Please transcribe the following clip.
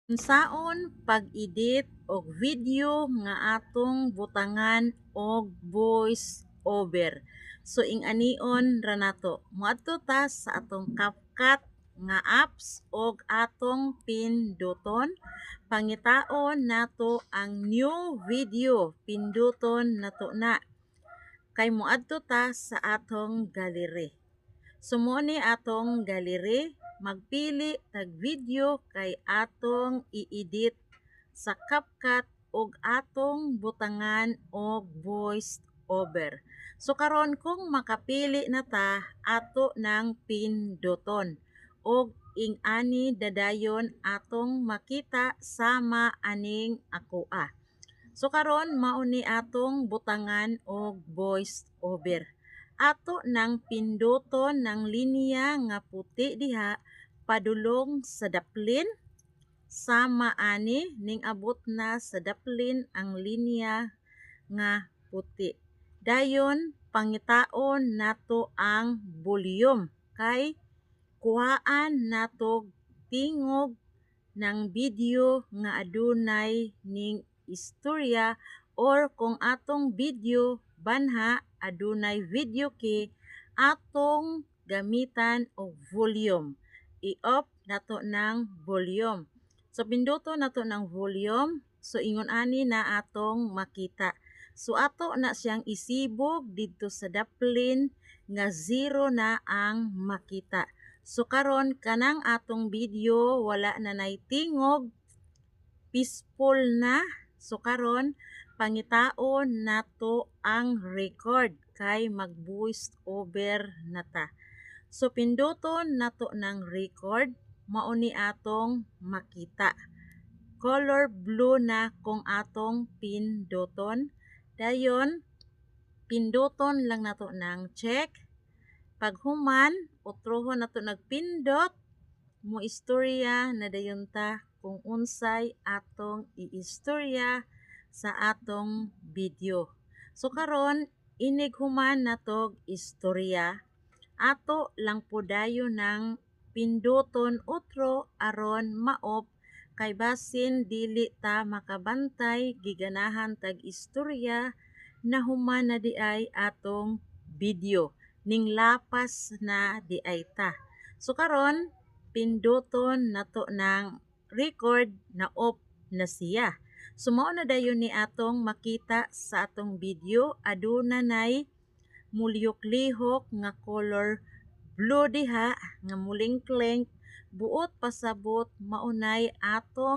Unsaon pag-edit og video nga atong butangan og voice over. So ing-anion ra nato. Moadto ta sa atong CapCut nga apps og atong pinduton. Pangitaon nato ang new video. Pinduton nato na. Kay moadto ta sa atong gallery. Sumo ni atong gallery, magpili tag video kay atong i-edit sa CapCut ug atong butangan og voice over. So karon kung makapili na ta, ato nang pinduton og ing-ani dadayon atong makita sama aning akoa. So karon mao ni atong butangan og voice over. Ato nang pinduton ng linya nga puti diha padulong sa daplin sama ani ning abot na sa daplin ang linya nga puti. Dayon pangitaon nato ang volume kay kuhaan nato tingog ng video nga adunay ning istorya or kung atong video banha adunay video key atong gamitan og volume. I-off nato ng volume. So pinduton nato ng volume. So ingon ani na atong makita. So ato na siyang isibog didto sa daplin nga 0 na ang makita. So karon kanang atong video wala na nay tingog, peaceful na. So karon pangitaon nato ang record kay mag voice over na ta. So pinduton nato ng record, mao ni atong makita. Color blue na kung atong pinduton. Dayon pinduton lang nato ng check. Paghuman, utrohon nato nagpindot, mo istorya na dayon ta kung unsay atong iistorya sa atong video. So karon inig human natog istorya, ato lang podayon ng pinduton utro aron maop kay basin dili ta makabantay giganahan tag istorya na human na di ay atong video ning lapas na di ay ta. So karon pinduton nato ng record na off na siya. So mao na dayon ni atong makita sa atong video aduna nay mulyok-lihok nga color blue diha nga mulingkleng buot pasabot maunay atong